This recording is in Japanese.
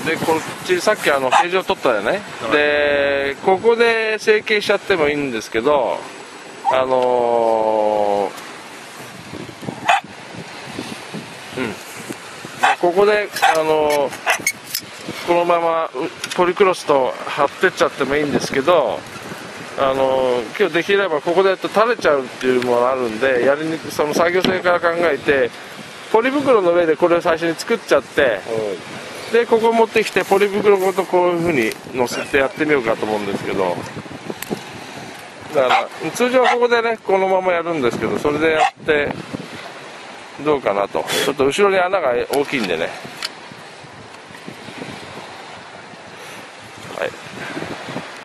でこっちさっき形状取ったよね、でここで成形しちゃってもいいんですけど、ここでこのままポリクロスと貼ってっちゃってもいいんですけど、今日できればここでやると垂れちゃうっていうものがあるんで、やりにくい、その作業性から考えてポリ袋の上でこれを最初に作っちゃって、でここ持ってきてポリ袋ごとこういうふうに乗せてやってみようかと思うんですけど、だから通常はここでねこのままやるんですけど、それでやってどうかなと。ちょっと後ろに穴が大きいんでね。